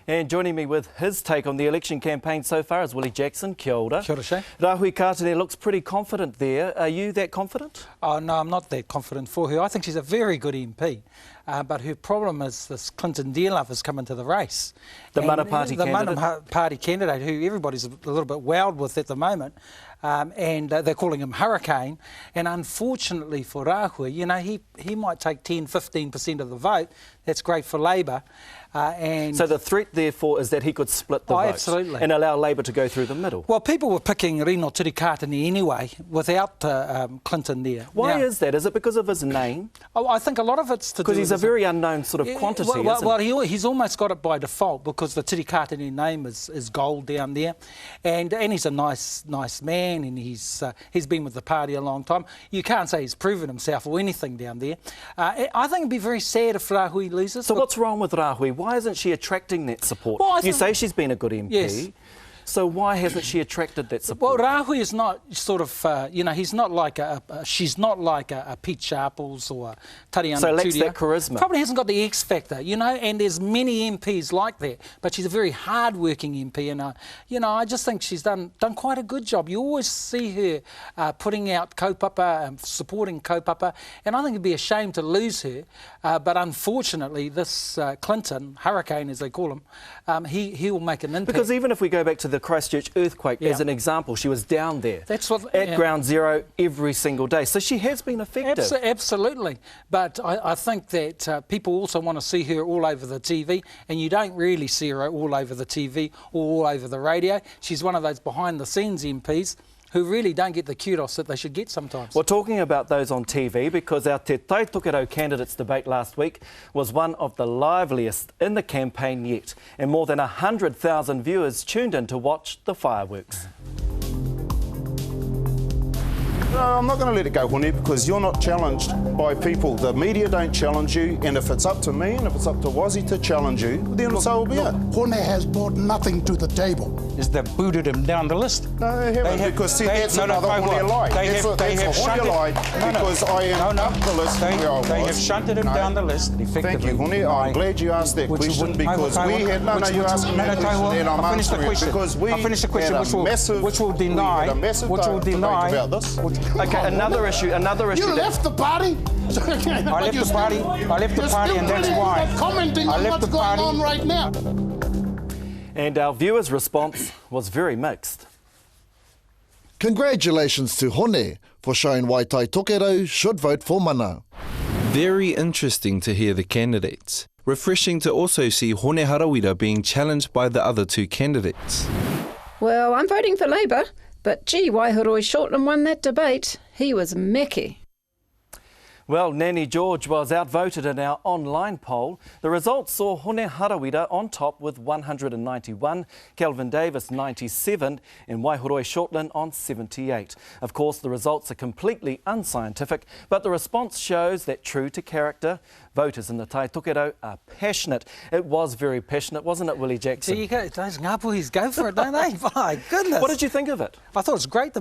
And joining me with his take on the election campaign so far is Willie Jackson. Kia ora. Kia ora, Shay. Rahui Kātene looks pretty confident there. Are you that confident? Oh, no, I'm not that confident for her. I think she's a very good MP. But her problem is this Clinton dear love has come into the race. The Mana Party candidate? The Mana Party candidate, who everybody's a little bit wowed with at the moment. And they're calling him Hurricane. And unfortunately for Rahui, you know, he might take 10-15% of the vote. That's great for Labour. So the threat, therefore, is that he could split the vote absolutely. And allow Labour to go through the middle. Well, people were picking Rino Turikātene anyway, without Clinton there. Why is that? Is it because of his name? Oh, I think a lot of it's to do because he's a very unknown sort of quantity, isn't he? Well, he's almost got it by default because the Turikātene name is gold down there, and he's a nice man, and he's been with the party a long time. You can't say he's proven himself or anything down there. I think it'd be very sad if Rahui loses. So what's wrong with Rahui? Why isn't she attracting that support? Well, you say she's been a good MP. Yes. So why hasn't she attracted that support? Well, Rahui is not sort of, you know, he's not like she's not like a Pete Sharples or a Tariana So lacks Turia. that charisma. Probably hasn't got the X factor, you know, and there's many MPs like that. But she's a very hard-working MP, and, you know, I just think she's done quite a good job. You always see her putting out kaupapa and supporting kaupapa, and I think it'd be a shame to lose her. But unfortunately, this Clinton, Hurricane as they call him, he will make an impact. Because even if we go back to the Christchurch earthquake as an example, she was down there at ground zero every single day. So she has been effective. Absolutely. But I think that people also want to see her all over the TV, and you don't really see her all over the TV or all over the radio. She's one of those behind-the-scenes MPs who really don't get the kudos that they should get sometimes. Well, talking about those on TV, because our Te Tai Tokerau candidates debate last week was one of the liveliest in the campaign yet, and more than 100,000 viewers tuned in to watch the fireworks. No, I'm not going to let it go, Hone, because you're not challenged by people. The media don't challenge you, and if it's up to me and if it's up to Wazzy to challenge you, then so will be it. Hone has brought nothing to the table. Is they booted him down the list? No, they haven't, because see, that's another Hone lie. That's a Hone lie, because I am up the list where I was. They have shunted him down the list, effectively. Thank you, Hone. I'm glad you asked that question, because we had... No, you're asking me a question, and I'm answering it, because we had a massive... Which will deny... debate about this. Okay, another issue. You left the party? I left the party, and that's why. Commenting on what's going on right now. And our viewers' response was very mixed. Congratulations to Hone for showing why Tai Tokerau should vote for Mana. Very interesting to hear the candidates. Refreshing to also see Hone Harawira being challenged by the other two candidates. Well, I'm voting for Labour, but gee, Waihoroi Shortland won that debate. He was meki. Well, Nanny George was outvoted in our online poll. The results saw Hone Harawira on top with 191, Kelvin Davis 97 and Waihoroi Shortland on 78. Of course, the results are completely unscientific, but the response shows that true to character, voters in the Tai Tokerau are passionate. It was very passionate, wasn't it, Willie Jackson? There you go. Those Ngāpuhis go for it, don't they? My goodness. What did you think of it? I thought it was a great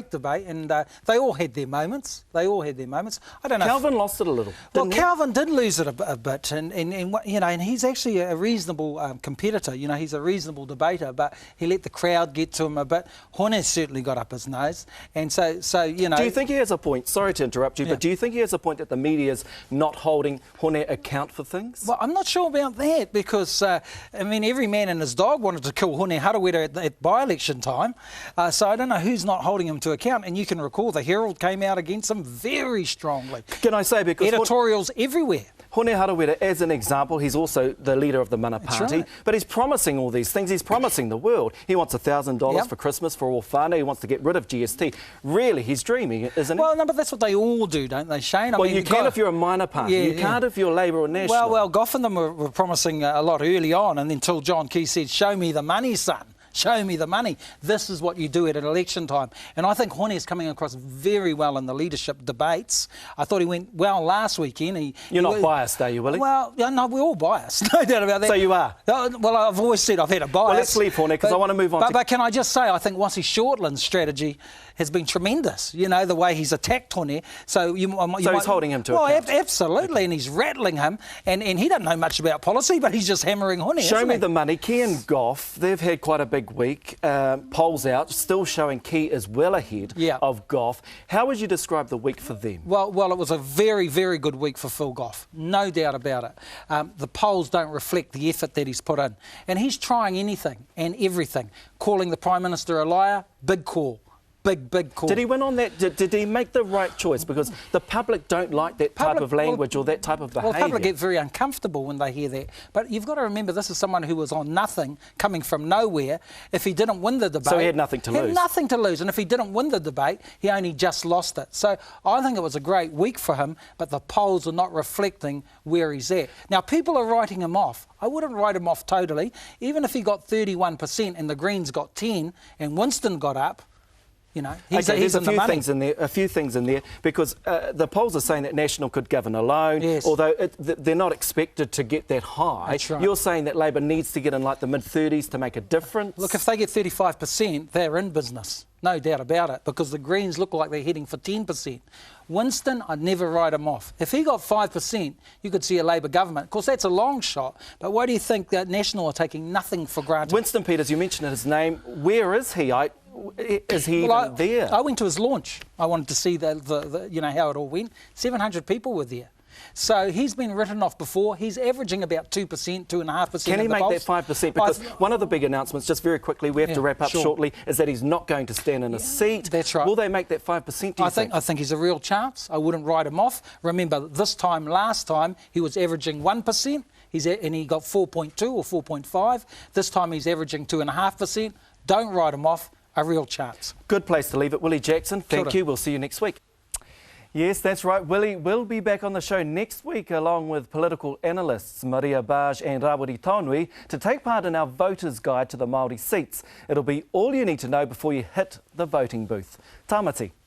debate, and they all had their moments. I don't know. Calvin lost it a little. Well, Calvin did lose it a bit, and you know, and he's actually a reasonable competitor. You know, he's a reasonable debater, but he let the crowd get to him a bit. Hone certainly got up his nose, and so you know. Do you think he has a point? Sorry to interrupt you, but do you think he has a point that the media's not holding Hone account for things? Well, I'm not sure about that, because I mean, every man and his dog wanted to kill Hone Harawira at by-election time, so I don't know who's not holding him to account. And you can recall the Herald came out against him very strongly. Can I say, because editorials everywhere. Hone Harawira, as an example, he's also the leader of the Mana Party, right. But he's promising all these things. He's promising the world. He wants $1,000 for Christmas for all whānau. He wants to get rid of GST. Really, he's dreaming, isn't he? Well, no, but that's what they all do, don't they, Shane? Well, you can if you're a minor party. You can't if you're Labour or National. Well, Gough and them were promising a lot early on, and until John Key said, "Show me the money, son." Show me the money. This is what you do at an election time. And I think Hone is coming across very well in the leadership debates. I thought he went well last weekend. You're not biased, are you, Willie? Well, no, we're all biased. No doubt about that. So you are? Well, I've always said I've had a bias. Well, let's leave Hone because I want to move on. But can I just say, I think Wasi Shortland's strategy has been tremendous. You know, the way he's attacked Hone. So he's holding him to account. Absolutely, okay. And he's rattling him. And he doesn't know much about policy, but he's just hammering Hone. Show me the money. Key and Goff, they've had quite a big week. Polls out, still showing Key is well ahead of Goff. How would you describe the week for them? Well, it was a very, very good week for Phil Goff. No doubt about it. The polls don't reflect the effort that he's put in. And he's trying anything and everything. Calling the Prime Minister a liar, big call. Big call. Did he win on that? Did he make the right choice? Because the public don't like that type of language or that type of behaviour. Well, the public get very uncomfortable when they hear that. But you've got to remember, this is someone who was on nothing, coming from nowhere. If he didn't win the debate... So he had nothing to lose. He had nothing to lose. And if he didn't win the debate, he only just lost it. So I think it was a great week for him, but the polls are not reflecting where he's at. Now, people are writing him off. I wouldn't write him off totally. Even if he got 31% and the Greens got 10 and Winston got up, you know, he's there's in the money. A few things in there, because the polls are saying that National could govern alone, although they're not expected to get that high. That's right. You're saying that Labor needs to get in like the mid-30s to make a difference? Look, if they get 35%, they're in business. No doubt about it, because the Greens look like they're heading for 10%. Winston, I'd never write him off. If he got 5%, you could see a Labor government. Of course, that's a long shot, but why do you think that National are taking nothing for granted? Winston Peters, you mentioned his name. Where is he? Is he even there? I went to his launch. I wanted to see how it all went. 700 people were there. So he's been written off before. He's averaging about 2%, 2.5%. Can he make that 5%? Because one of the big announcements, just very quickly, we have to wrap up shortly, is that he's not going to stand in a seat. That's right. Will they make that 5%, do you think? I think he's a real chance. I wouldn't write him off. Remember, last time, he was averaging 1%, and he got 4.2 or 4.5. This time he's averaging 2.5%. Don't write him off. A real chance. Good place to leave it. Willie Jackson, thank you. We'll see you next week. Yes, that's right. Willie will be back on the show next week along with political analysts Maria Baj and Rawiri Taunui to take part in our Voters Guide to the Māori seats. It'll be all you need to know before you hit the voting booth. Tamati.